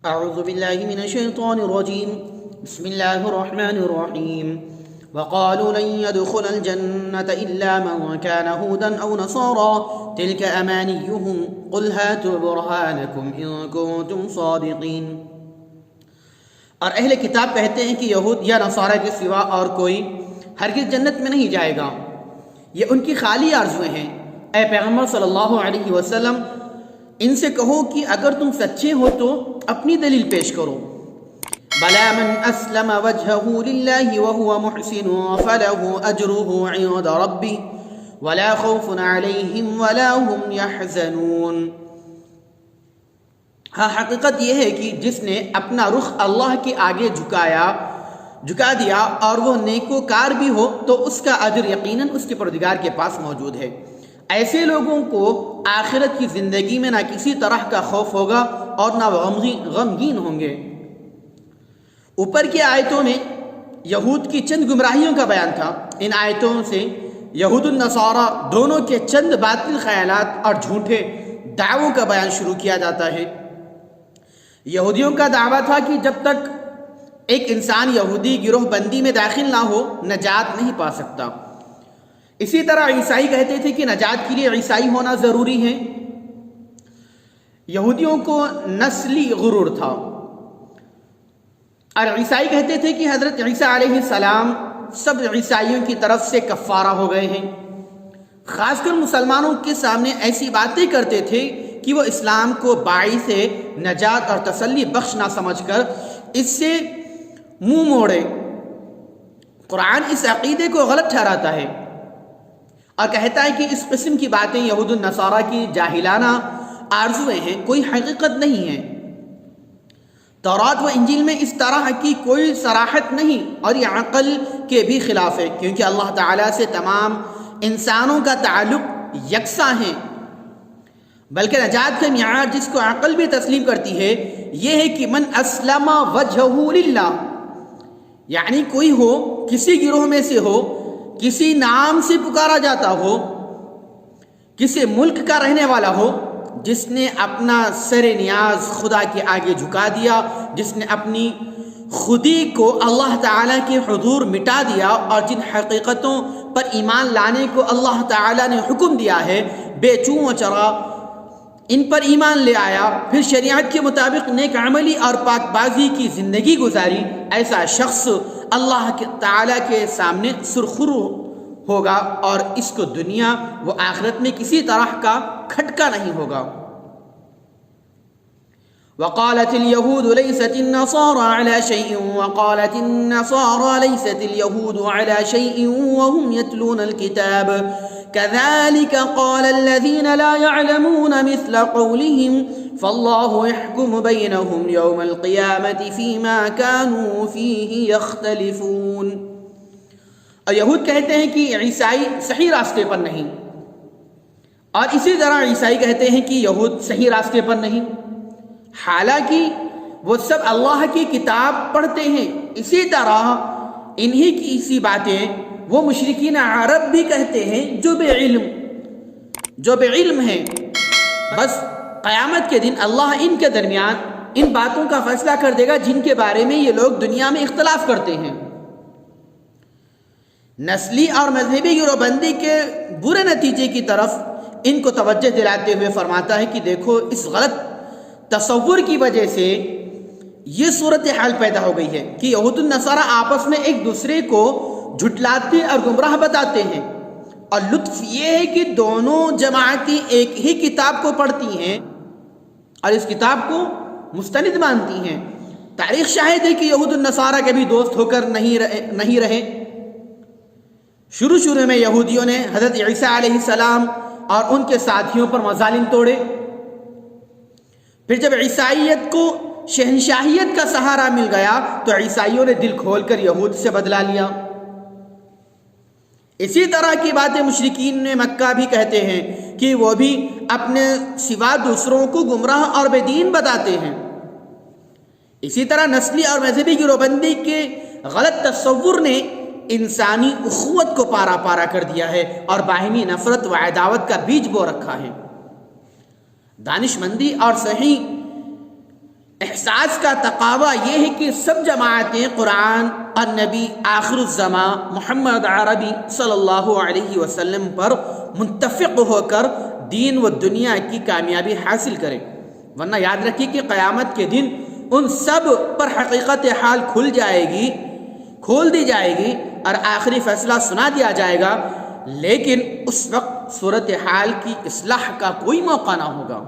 أعوذ بالله من الشيطان الرجيم بسم الله الرحمن الرحيم وقالوا لن يدخل الجنة إلا من كان هودا أو نصارى تلك أمانيهم قل هاتوا برهانكم إن كنتم صادقين۔ اور اہل کتاب کہتے ہیں کہ یہود یا نصارہ کے سوا اور کوئی ہرگز جنت میں نہیں جائے گا، یہ ان کی خالی آرزویں ہیں۔ اے پیغمبر صلی اللہ علیہ وسلم، ان سے کہو کہ اگر تم سچے ہو تو اپنی دلیل پیش کرو۔ بَلَا مَنْ أَسْلَمَ وَجْهَهُ لِلَّهِ وَهُوَ مُحْسِنٌ فَلَهُ أَجْرُهُ عِندَ رَبِّهِ وَلَا خَوْفٌ عَلَيْهِمْ وَلَا هُمْ يَحْزَنُونَ۔ ہاں، حقیقت یہ ہے کہ جس نے اپنا رخ اللہ کے آگے جھکا دیا اور وہ نیکوکار بھی ہو تو اس کا اجر یقیناً اس کے پروردگار کے پاس موجود ہے۔ ایسے لوگوں کو آخرت کی زندگی میں نہ کسی طرح کا خوف ہوگا اور نہ وہ غمگین ہوں گے۔ اوپر کی آیتوں میں یہود کی چند گمراہیوں کا بیان تھا۔ ان آیتوں سے یہود النصارہ دونوں کے چند باطل خیالات اور جھوٹے دعووں کا بیان شروع کیا جاتا ہے۔ یہودیوں کا دعویٰ تھا کہ جب تک ایک انسان یہودی گروہ بندی میں داخل نہ ہو نجات نہیں پا سکتا۔ اسی طرح عیسائی کہتے تھے کہ نجات کے لیے عیسائی ہونا ضروری ہے۔ یہودیوں کو نسلی غرور تھا، اور عیسائی کہتے تھے کہ حضرت عیسیٰ علیہ السلام سب عیسائیوں کی طرف سے کفارہ ہو گئے ہیں۔ خاص کر مسلمانوں کے سامنے ایسی باتیں کرتے تھے کہ وہ اسلام کو باعث نجات اور تسلی بخش نہ سمجھ کر اس سے منہ موڑے۔ قرآن اس عقیدے کو غلط ٹھہراتا ہے اور کہتا ہے کہ اس قسم کی باتیں یہود النصارہ کی جاہلانہ آرزویں ہیں، کوئی حقیقت نہیں ہے۔ تورات و انجیل میں اس طرح کی کوئی صراحت نہیں اور یہ عقل کے بھی خلاف ہے، کیونکہ اللہ تعالیٰ سے تمام انسانوں کا تعلق یکساں ہے۔ بلکہ نجات کا معیار جس کو عقل بھی تسلیم کرتی ہے یہ ہے کہ من اسلم وجہہ للہ، یعنی کوئی ہو، کسی گروہ میں سے ہو، کسی نام سے پکارا جاتا ہو، کسی ملک کا رہنے والا ہو، جس نے اپنا سر نیاز خدا کے آگے جھکا دیا، جس نے اپنی خودی کو اللہ تعالیٰ کے حضور مٹا دیا اور جن حقیقتوں پر ایمان لانے کو اللہ تعالیٰ نے حکم دیا ہے بے چوں و چرا ان پر ایمان لے آیا، پھر شریعت کے مطابق نیک عملی اور پاک بازی کی زندگی گزاری، ایسا شخص اللہ تعالیٰ کے سامنے سرخرو ہوگا اور اس کو دنیا و آخرت میں کسی طرح کا کھٹکا نہیں ہوگا۔ وقالت اليهود ليست النصارى على شيء وقالت النصارى ليست اليهود على شيء وهم يتلون الكتاب كذلك قال الذين لا يعلمون مثل قولهم فالله يحكم بينهم يوم القيامة فيما كانوا فيه يختلفون۔ اور یہود کہتے ہیں کہ عیسائی صحیح راستے پر نہیں، اور اسی طرح عیسائی کہتے ہیں کہ یہود صحیح راستے پر نہیں، حالانکہ وہ سب اللہ کی کتاب پڑھتے ہیں۔ اسی طرح انہی کی اسی باتیں وہ مشرکین عرب بھی کہتے ہیں جو بے علم ہیں۔ بس قیامت کے دن اللہ ان کے درمیان ان باتوں کا فیصلہ کر دے گا جن کے بارے میں یہ لوگ دنیا میں اختلاف کرتے ہیں۔ نسلی اور مذہبی گروہ بندی کے برے نتیجے کی طرف ان کو توجہ دلاتے ہوئے فرماتا ہے کہ دیکھو، اس غلط تصور کی وجہ سے یہ صورتحال پیدا ہو گئی ہے کہ یہود النصارہ آپس میں ایک دوسرے کو جھٹلاتے اور گمراہ بتاتے ہیں، اور لطف یہ ہے کہ دونوں جماعتیں ایک ہی کتاب کو پڑھتی ہیں اور اس کتاب کو مستند مانتی ہیں۔ تاریخ شاہد ہے کہ یہود النصارہ کبھی دوست ہو کر نہیں رہے۔ شروع میں یہودیوں نے حضرت عیسیٰ علیہ السلام اور ان کے ساتھیوں پر مظالم توڑے، پھر جب عیسائیت کو شہنشاہیت کا سہارا مل گیا تو عیسائیوں نے دل کھول کر یہود سے بدلا لیا۔ اسی طرح کی باتیں مشرکین نے مکہ بھی کہتے ہیں کہ وہ بھی اپنے سوا دوسروں کو گمراہ اور بے دین بتاتے ہیں۔ اسی طرح نسلی اور مذہبی گروہ بندی کے غلط تصور نے انسانی اخوت کو پارا پارا کر دیا ہے اور باہمی نفرت و عداوت کا بیج بو رکھا ہے۔ دانش مندی اور صحیح احساس کا تقاضا یہ ہے کہ سب جماعتیں قرآن اور نبی آخر الزماں محمد عربی صلی اللہ علیہ وسلم پر متفق ہو کر دین و دنیا کی کامیابی حاصل کریں، ورنہ یاد رکھیے کہ قیامت کے دن ان سب پر حقیقت حال کھول دی جائے گی اور آخری فیصلہ سنا دیا جائے گا، لیکن اس وقت صورتحال کی اصلاح کا کوئی موقع نہ ہوگا۔